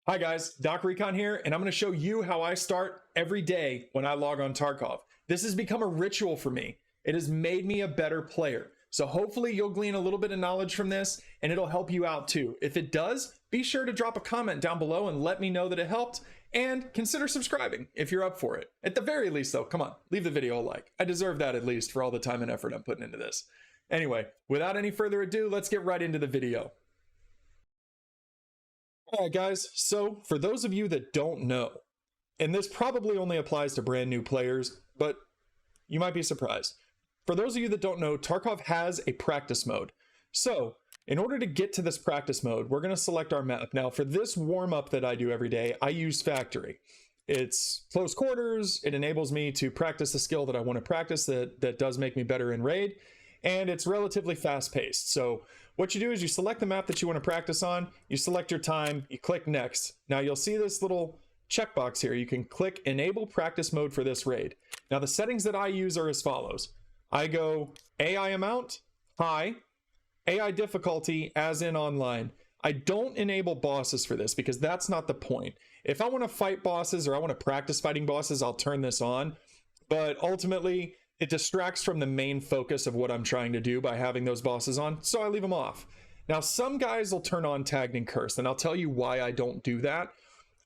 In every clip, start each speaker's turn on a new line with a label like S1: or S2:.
S1: Hi guys, Doc Recon here, and I'm going to show you how I start every day when I log on Tarkov. This has become a ritual for me. It has made me a better player. So hopefully you'll glean a little bit of knowledge from this and it'll help you out too. If it does, be sure to drop a comment down below and let me know that it helped, and consider subscribing if you're up for it. At the very least though, come on, leave the video a like. I deserve that at least for all the time and effort I'm putting into this. Anyway, without any further ado, let's get right into the video. All right, guys, so for those of you that don't know, and this probably only applies to brand new players, but you might be surprised. For those of you that don't know, Tarkov has a practice mode. So in order to get to this practice mode, we're going to select our map. Now for this warm-up that I do every day, I use Factory. It's close quarters. It enables me to practice the skill that I want to practice that does make me better in raid. And it's relatively fast-paced. So what you do is you select the map that you want to practice on, you select your time, you click next. Now you'll see this little checkbox here. You can click enable practice mode for this raid. Now the settings that I use are as follows. I go AI amount, high, AI difficulty as in online. I don't enable bosses for this because that's not the point. If I want to fight bosses or I want to practice fighting bosses, I'll turn this on. But ultimately, it distracts from the main focus of what I'm trying to do by having those bosses on, so I leave them off. Now, some guys will turn on tagged and cursed, and I'll tell you why I don't do that.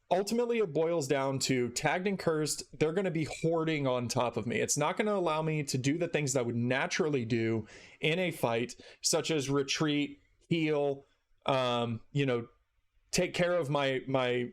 S1: Ultimately, it boils down to tagged and cursed, they're going to be hoarding on top of me. It's not going to allow me to do the things that I would naturally do in a fight, such as retreat, heal, take care of my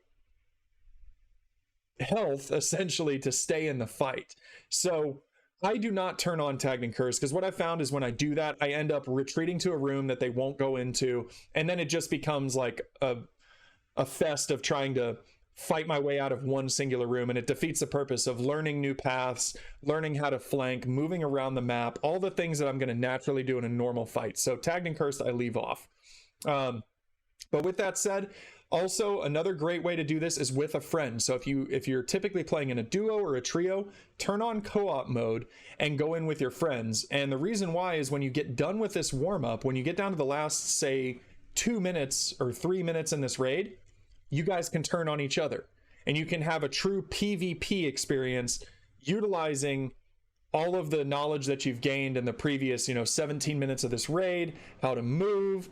S1: health, essentially, to stay in the fight. So I do not turn on tagged and cursed because what I found is when I do that, I end up retreating to a room that they won't go into, and then it just becomes like a fest of trying to fight my way out of one singular room, and it defeats the purpose of learning new paths, learning how to flank, moving around the map, all the things that I'm going to naturally do in a normal fight. So tagged and cursed I leave off. But with that said, also, another great way to do this is with a friend. So if you're typically playing in a duo or a trio, turn on co-op mode and go in with your friends. And the reason why is when you get done with this warm-up, when you get down to the last, say, 2 minutes or 3 minutes in this raid, you guys can turn on each other. And you can have a true PvP experience utilizing all of the knowledge that you've gained in the previous, 17 minutes of this raid, how to move,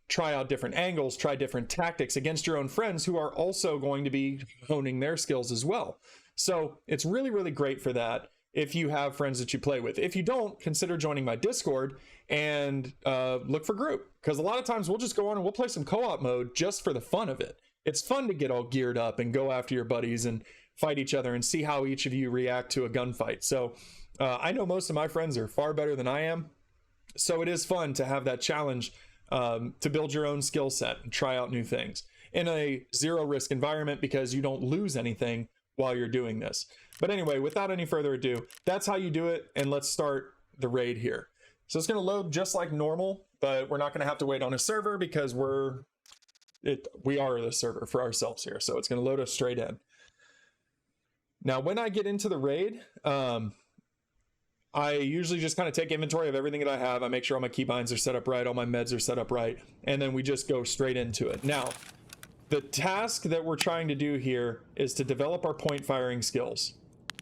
S1: try out different angles, try different tactics against your own friends who are also going to be honing their skills as well. So it's really, really great for that if you have friends that you play with. If you don't, consider joining my Discord and look for group, because a lot of times we'll just go on and we'll play some co-op mode just for the fun of it. It's fun to get all geared up and go after your buddies and fight each other and see how each of you react to a gunfight. So I know most of my friends are far better than I am, so it is fun to have that challenge to build your own skill set and try out new things in a zero risk environment because you don't lose anything while you're doing this. But anyway, without any further ado, that's how you do it, and let's start the raid here. So it's going to load just like normal, but we're not going to have to wait on a server because we are the server for ourselves here, so it's going to load us straight in. Now when I get into the raid, I usually just kind of take inventory of everything that I have. I make sure all my keybinds are set up right, all my meds are set up right, and then we just go straight into it. Now, the task that we're trying to do here is to develop our point firing skills,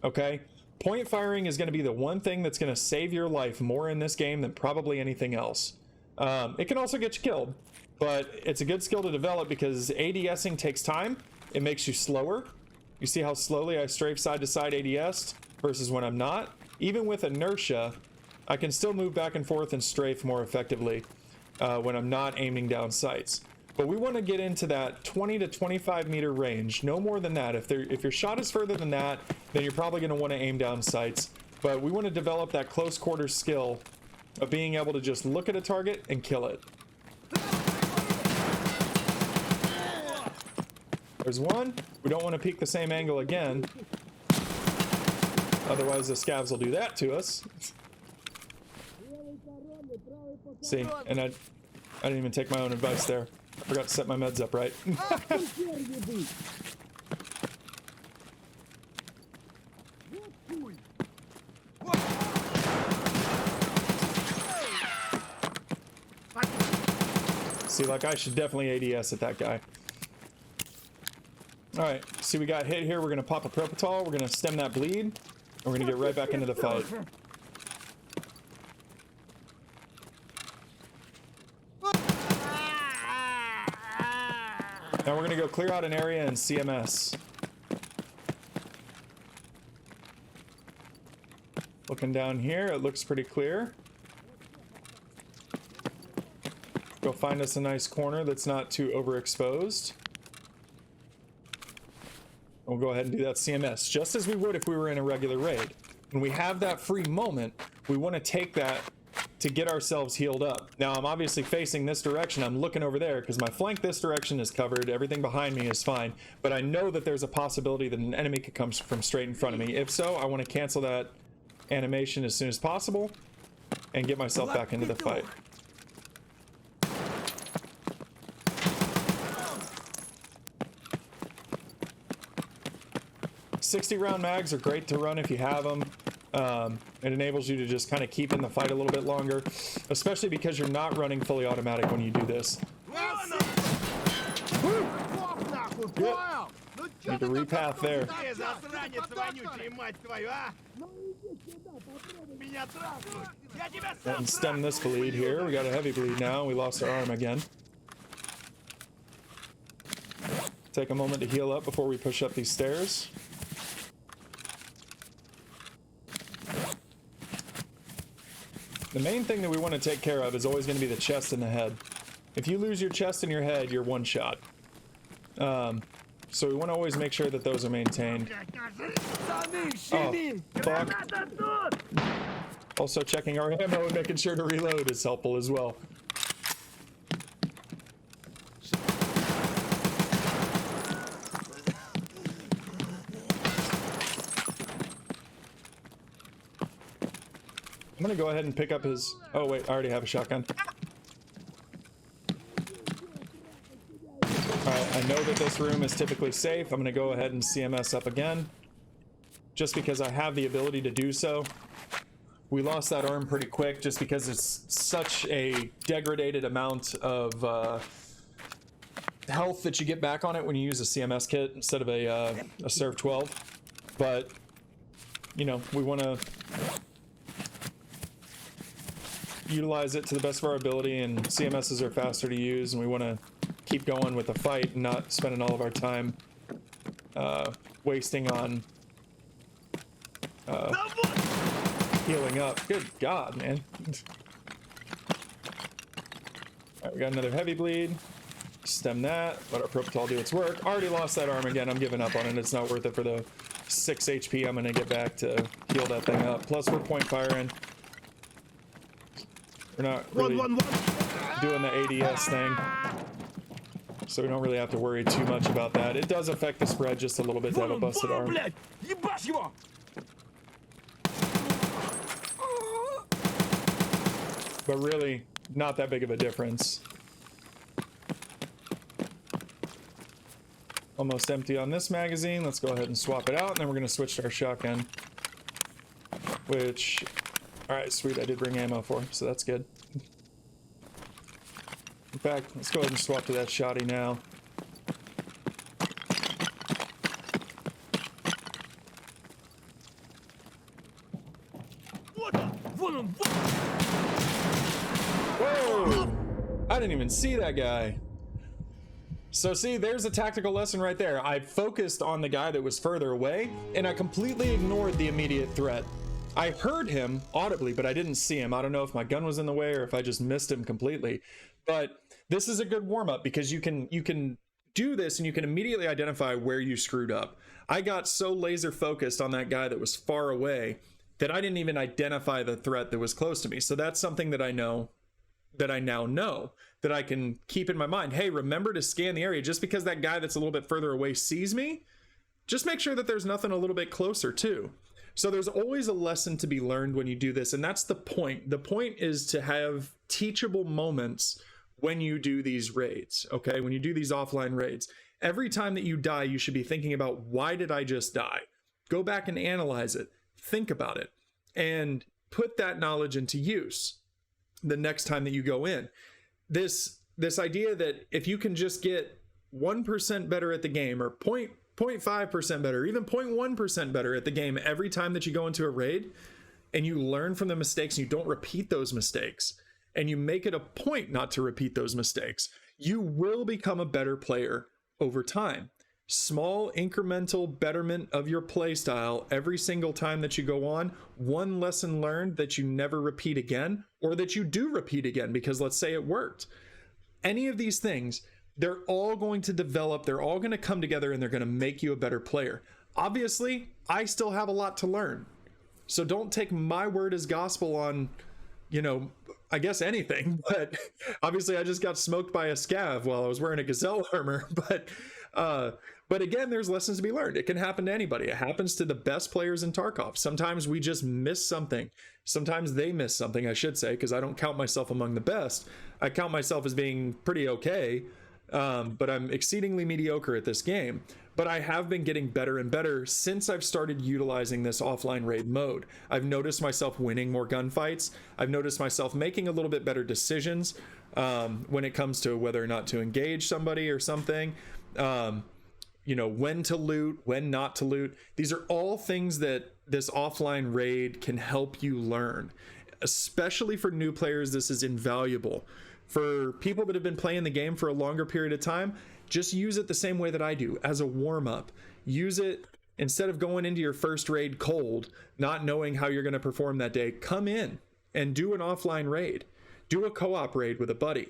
S1: okay? Point firing is going to be the one thing that's going to save your life more in this game than probably anything else. It can also get you killed, but it's a good skill to develop because ADSing takes time. It makes you slower. You see how slowly I strafe side to side ADS versus when I'm not? Even with inertia, I can still move back and forth and strafe more effectively when I'm not aiming down sights. But we want to get into that 20 to 25 meter range, no more than that. If your shot is further than that, then you're probably going to want to aim down sights. But we want to develop that close quarters skill of being able to just look at a target and kill it. There's one. We don't want to peek the same angle again. Otherwise the scavs will do that to us. See, and I didn't even take my own advice there. I forgot to set my meds up right. See, like I should definitely ADS at that guy. All right, see, we got hit here. We're gonna pop a propofol. We're gonna stem that bleed, and we're gonna get right back into the fight. Now we're gonna go clear out an area in CMS. Looking down here, it looks pretty clear. Go find us a nice corner that's not too overexposed. We'll go ahead and do that CMS, just as we would if we were in a regular raid. When we have that free moment, we want to take that to get ourselves healed up. Now, I'm obviously facing this direction. I'm looking over there because my flank this direction is covered. Everything behind me is fine. But I know that there's a possibility that an enemy could come from straight in front of me. If so, I want to cancel that animation as soon as possible and get myself back into the fight. .60-round mags are great to run if you have them. It enables you to just kind of keep in the fight a little bit longer, especially because you're not running fully automatic when you do this. Yep. Need to repath there. And stem this bleed here. We got a heavy bleed now. We lost our arm again. Take a moment to heal up before we push up these stairs. The main thing that we want to take care of is always going to be the chest and the head. If you lose your chest and your head, you're one shot. So we want to always make sure that those are maintained. Oh, fuck. Also checking our ammo and making sure to reload is helpful as well. I'm gonna go ahead and pick up his... Oh wait, I already have a shotgun. Alright, I know that this room is typically safe. I'm gonna go ahead and CMS up again, just because I have the ability to do so. We lost that arm pretty quick just because it's such a degraded amount of health that you get back on it when you use a CMS kit instead of a Serv 12. But, you know, we want to utilize it to the best of our ability, and CMSs are faster to use, and we want to keep going with the fight and not spending all of our time wasting on healing up. Good God, man. Alright, we got another heavy bleed. Stem that. Let our propofol do its work. Already lost that arm again. I'm giving up on it. It's not worth it for the 6 HP I'm going to get back to heal that thing up. Plus, we're point firing. We're not really doing the ADS thing, so we don't really have to worry too much about that. It does affect the spread just a little bit to have a busted arm. But really, not that big of a difference. Almost empty on this magazine. Let's go ahead and swap it out, and then we're going to switch to our shotgun. Which, alright, sweet, I did bring ammo for, so that's good. In fact, let's go ahead and swap to that shotty now. Whoa! I didn't even see that guy. So see, there's a tactical lesson right there. I focused on the guy that was further away, and I completely ignored the immediate threat. I heard him audibly, but I didn't see him. I don't know if my gun was in the way or if I just missed him completely. But this is a good warm-up because you can do this and you can immediately identify where you screwed up. I got so laser focused on that guy that was far away that I didn't even identify the threat that was close to me. So that's something that I know, that I now know, that I can keep in my mind. Hey, remember to scan the area. Just because that guy that's a little bit further away sees me, just make sure that there's nothing a little bit closer too. So there's always a lesson to be learned when you do this, and that's the point. The point is to have teachable moments when you do these raids, okay? When you do these offline raids. Every time that you die, you should be thinking about, why did I just die? Go back and analyze it. Think about it. And put that knowledge into use the next time that you go in. This idea that if you can just get 1% better at the game, or 0.5% better, even 0.1% better at the game every time that you go into a raid, and you learn from the mistakes and you don't repeat those mistakes, and you make it a point not to repeat those mistakes, you will become a better player over time. Small incremental betterment of your play style every single time that you go on, one lesson learned that you never repeat again, or that you do repeat again because let's say it worked. Any of these things, they're all going to develop, they're all going to come together, and they're going to make you a better player. Obviously, I still have a lot to learn. So don't take my word as gospel on, you know, I guess anything, but obviously I just got smoked by a scav while I was wearing a gazelle armor, but again, there's lessons to be learned. It can happen to anybody. It happens to the best players in Tarkov. Sometimes we just miss something. Sometimes they miss something, I should say, because I don't count myself among the best. I count myself as being pretty okay, but I'm exceedingly mediocre at this game. But I have been getting better and better since I've started utilizing this offline raid mode. I've noticed myself winning more gunfights. I've noticed myself making a little bit better decisions when it comes to whether or not to engage somebody or something. You know, when to loot, when not to loot. These are all things that this offline raid can help you learn. Especially for new players, this is invaluable. For people that have been playing the game for a longer period of time, just use it the same way that I do, as a warm-up. Use it instead of going into your first raid cold, not knowing how you're going to perform that day. Come in and do an offline raid. Do a co-op raid with a buddy.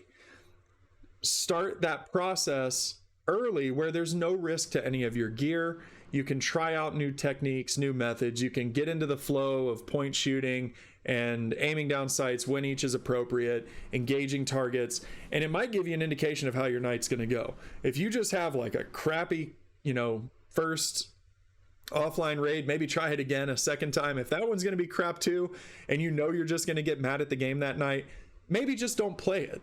S1: Start that process early where there's no risk to any of your gear. You can try out new techniques, new methods. You can get into the flow of point shooting and aiming down sights when each is appropriate, engaging targets, and it might give you an indication of how your night's going to go. If you just have like a crappy, you know, first offline raid, maybe try it again a second time. If that one's going to be crap too, and you know you're just going to get mad at the game that night, maybe just don't play it.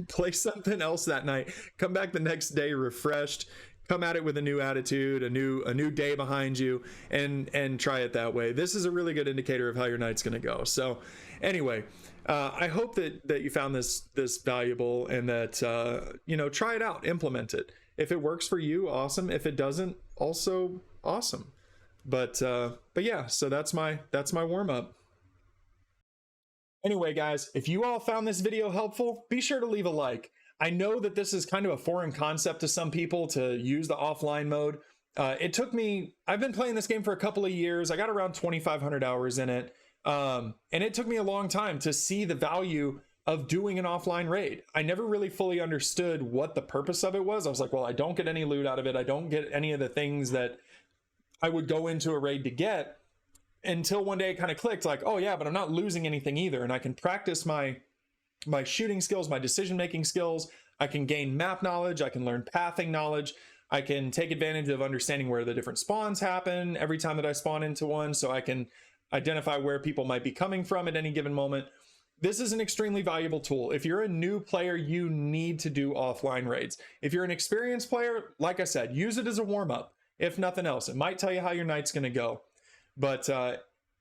S1: Play something else that night. Come back the next day refreshed. Come at it with a new attitude, a new day behind you, and try it that way. This is a really good indicator of how your night's going to go. So, anyway, I hope that you found this valuable, and that you know, try it out, implement it. If it works for you, awesome. If it doesn't, also awesome. But yeah, so that's my warm up. Anyway, guys, if you all found this video helpful, be sure to leave a like. I know that this is kind of a foreign concept to some people to use the offline mode. It took me, I've been playing this game for a couple of years. I got around 2,500 hours in it. And it took me a long time to see the value of doing an offline raid. I never really fully understood what the purpose of it was. I was like, well, I don't get any loot out of it. I don't get any of the things that I would go into a raid to get, until one day it kind of clicked, like, oh yeah, but I'm not losing anything either. And I can practice my shooting skills, my decision-making skills. I can gain map knowledge. I can learn pathing knowledge. I can take advantage of understanding where the different spawns happen every time that I spawn into one, so I can identify where people might be coming from at any given moment. This is an extremely valuable tool. If you're a new player, you need to do offline raids. If you're an experienced player, like I said, use it as a warm-up. If nothing else, it might tell you how your night's going to go. But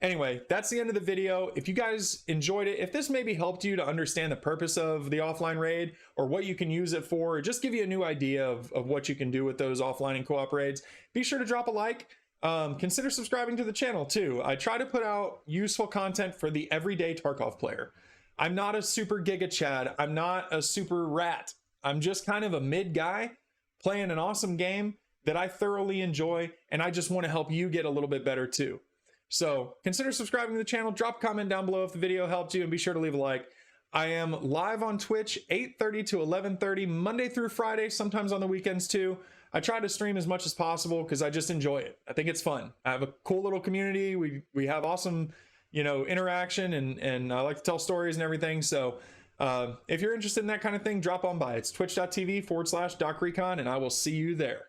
S1: anyway, that's the end of the video. If you guys enjoyed it, if this maybe helped you to understand the purpose of the offline raid, or what you can use it for, or just give you a new idea of what you can do with those offline and co-op raids, be sure to drop a like. Consider subscribing to the channel too. I try to put out useful content for the everyday Tarkov player. I'm not a super giga Chad. I'm not a super rat. I'm just kind of a mid guy playing an awesome game that I thoroughly enjoy, and I just want to help you get a little bit better too. So consider subscribing to the channel, drop a comment down below if the video helped you, and be sure to leave a like. I am live on Twitch 8:30 to 11:30 Monday through Friday, sometimes on the weekends too. I try to stream as much as possible because I just enjoy it. I think it's fun. I have a cool little community. We have awesome, you know, interaction, and I like to tell stories and everything. So if you're interested in that kind of thing, drop on by. It's twitch.tv/DocRecon, and I will see you there.